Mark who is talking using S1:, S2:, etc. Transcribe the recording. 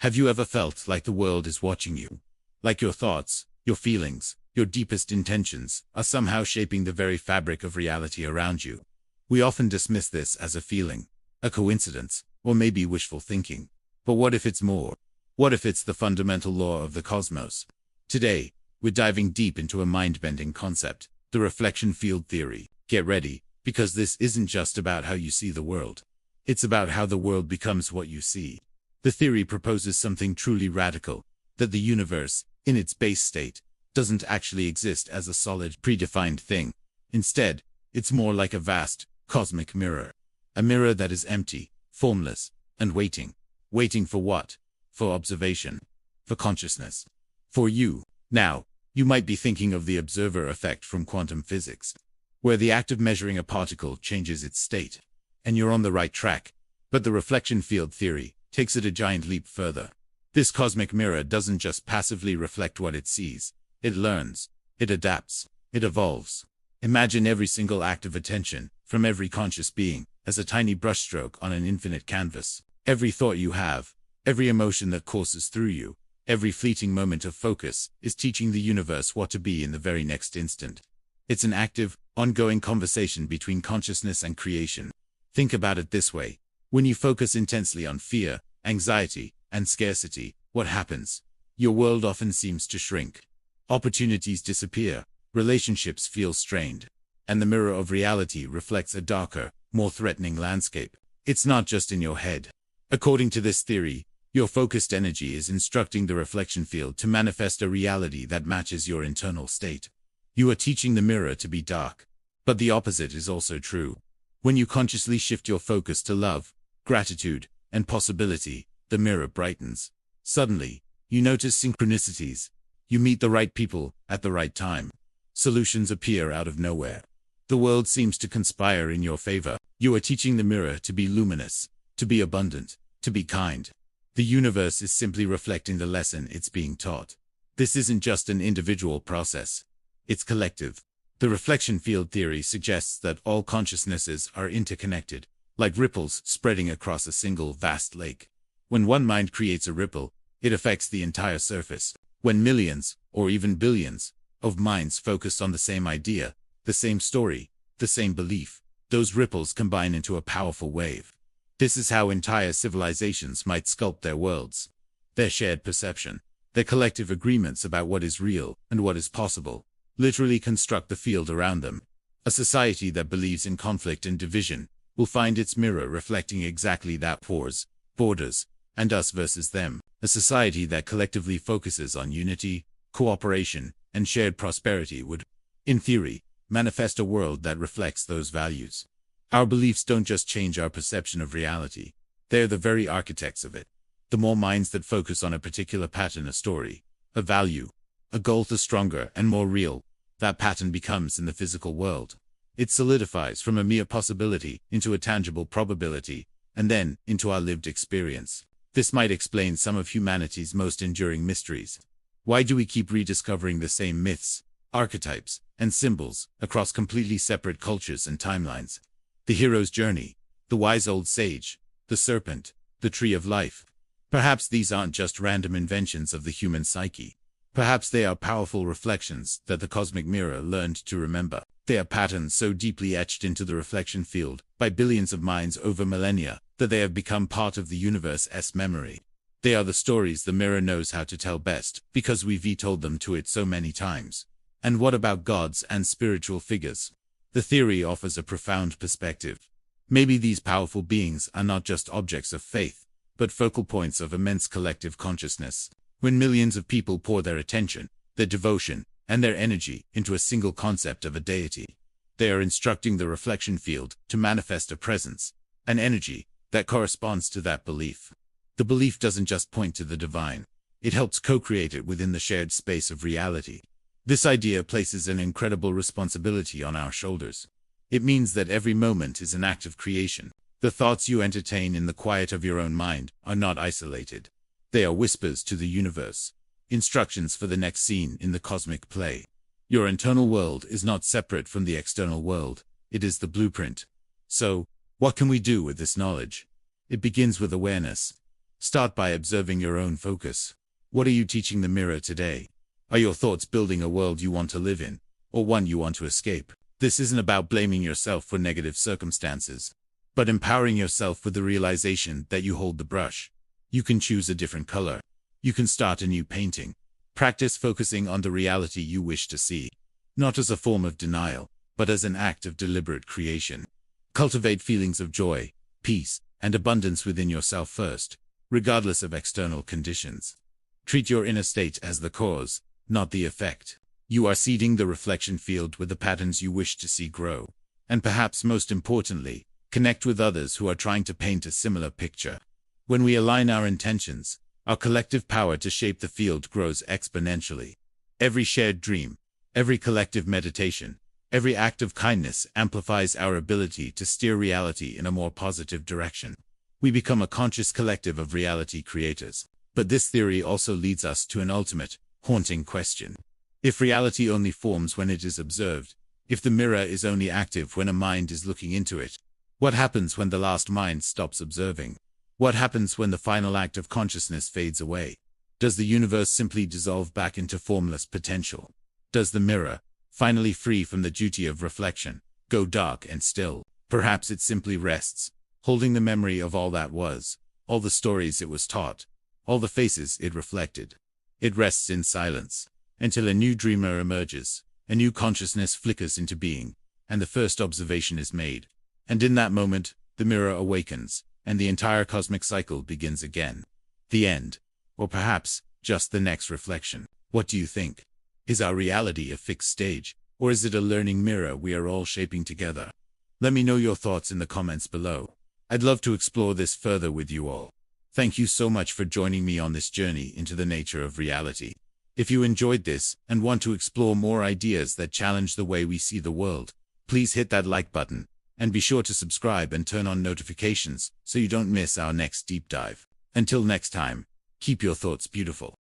S1: Have you ever felt like the world is watching you? Like your thoughts, your feelings, your deepest intentions are somehow shaping the very fabric of reality around you? We often dismiss this as a feeling, a coincidence, or maybe wishful thinking. But what if it's more? What if it's the fundamental law of the cosmos? Today, we're diving deep into a mind-bending concept, the reflection field theory. Get ready, because this isn't just about how you see the world. It's about how the world becomes what you see. The theory proposes something truly radical, that the universe, in its base state, doesn't actually exist as a solid, predefined thing. Instead, it's more like a vast, cosmic mirror. A mirror that is empty, formless, and waiting. Waiting for what? For observation. For consciousness. For you. Now, you might be thinking of the observer effect from quantum physics, where the act of measuring a particle changes its state. And you're on the right track. But the reflection field theory takes it a giant leap further. This cosmic mirror doesn't just passively reflect what it sees. It learns. It adapts. It evolves. Imagine every single act of attention, from every conscious being, as a tiny brushstroke on an infinite canvas. Every thought you have, every emotion that courses through you, every fleeting moment of focus, is teaching the universe what to be in the very next instant. It's an active, ongoing conversation between consciousness and creation. Think about it this way. When you focus intensely on fear, anxiety, and scarcity, what happens? Your world often seems to shrink. Opportunities disappear, relationships feel strained, and the mirror of reality reflects a darker, more threatening landscape. It's not just in your head. According to this theory, your focused energy is instructing the reflection field to manifest a reality that matches your internal state. You are teaching the mirror to be dark. But the opposite is also true. When you consciously shift your focus to love, gratitude, and possibility, the mirror brightens. Suddenly, you notice synchronicities. You meet the right people at the right time. Solutions appear out of nowhere. The world seems to conspire in your favor. You are teaching the mirror to be luminous, to be abundant, to be kind. The universe is simply reflecting the lesson it's being taught. This isn't just an individual process. It's collective. The reflection field theory suggests that all consciousnesses are interconnected, like ripples spreading across a single vast lake. When one mind creates a ripple, it affects the entire surface. When millions, or even billions, of minds focus on the same idea, the same story, the same belief, those ripples combine into a powerful wave. This is how entire civilizations might sculpt their worlds. Their shared perception, their collective agreements about what is real and what is possible, literally construct the field around them. A society that believes in conflict and division will find its mirror reflecting exactly that: wars, borders, and us versus them. A society that collectively focuses on unity, cooperation, and shared prosperity would, in theory, manifest a world that reflects those values. Our beliefs don't just change our perception of reality, they're the very architects of it. The more minds that focus on a particular pattern, a story, a value, a goal, the stronger and more real that pattern becomes in the physical world. It solidifies from a mere possibility into a tangible probability, and then into our lived experience. This might explain some of humanity's most enduring mysteries. Why do we keep rediscovering the same myths, archetypes, and symbols across completely separate cultures and timelines? The hero's journey, the wise old sage, the serpent, the tree of life. Perhaps these aren't just random inventions of the human psyche. Perhaps they are powerful reflections that the cosmic mirror learned to remember. They are patterns so deeply etched into the reflection field by billions of minds over millennia that they have become part of the universe's memory. They are the stories the mirror knows how to tell best because we've retold them to it so many times. And what about gods and spiritual figures? The theory offers a profound perspective. Maybe these powerful beings are not just objects of faith, but focal points of immense collective consciousness. When millions of people pour their attention, their devotion, and their energy into a single concept of a deity, they are instructing the reflection field to manifest a presence, an energy, that corresponds to that belief. The belief doesn't just point to the divine, it helps co-create it within the shared space of reality. This idea places an incredible responsibility on our shoulders. It means that every moment is an act of creation. The thoughts you entertain in the quiet of your own mind are not isolated. They are whispers to the universe, instructions for the next scene in the cosmic play. Your internal world is not separate from the external world, it is the blueprint. So, what can we do with this knowledge? It begins with awareness. Start by observing your own focus. What are you teaching the mirror today? Are your thoughts building a world you want to live in, or one you want to escape? This isn't about blaming yourself for negative circumstances, but empowering yourself with the realization that you hold the brush. You can choose a different color. You can start a new painting. Practice focusing on the reality you wish to see, not as a form of denial, but as an act of deliberate creation. Cultivate feelings of joy, peace, and abundance within yourself first, regardless of external conditions. Treat your inner state as the cause, not the effect. You are seeding the reflection field with the patterns you wish to see grow. And perhaps most importantly, connect with others who are trying to paint a similar picture. When we align our intentions, our collective power to shape the field grows exponentially. Every shared dream, every collective meditation, every act of kindness amplifies our ability to steer reality in a more positive direction. We become a conscious collective of reality creators. But this theory also leads us to an ultimate, haunting question. If reality only forms when it is observed, if the mirror is only active when a mind is looking into it, what happens when the last mind stops observing? What happens when the final act of consciousness fades away? Does the universe simply dissolve back into formless potential? Does the mirror, finally free from the duty of reflection, go dark and still? Perhaps it simply rests, holding the memory of all that was, all the stories it was taught, all the faces it reflected. It rests in silence, until a new dreamer emerges, a new consciousness flickers into being, and the first observation is made. And in that moment, the mirror awakens, and the entire cosmic cycle begins again. The end. Or perhaps, just the next reflection. What do you think? Is our reality a fixed stage, or is it a learning mirror we are all shaping together? Let me know your thoughts in the comments below. I'd love to explore this further with you all. Thank you so much for joining me on this journey into the nature of reality. If you enjoyed this and want to explore more ideas that challenge the way we see the world, please hit that like button, and be sure to subscribe and turn on notifications so you don't miss our next deep dive. Until next time, keep your thoughts beautiful.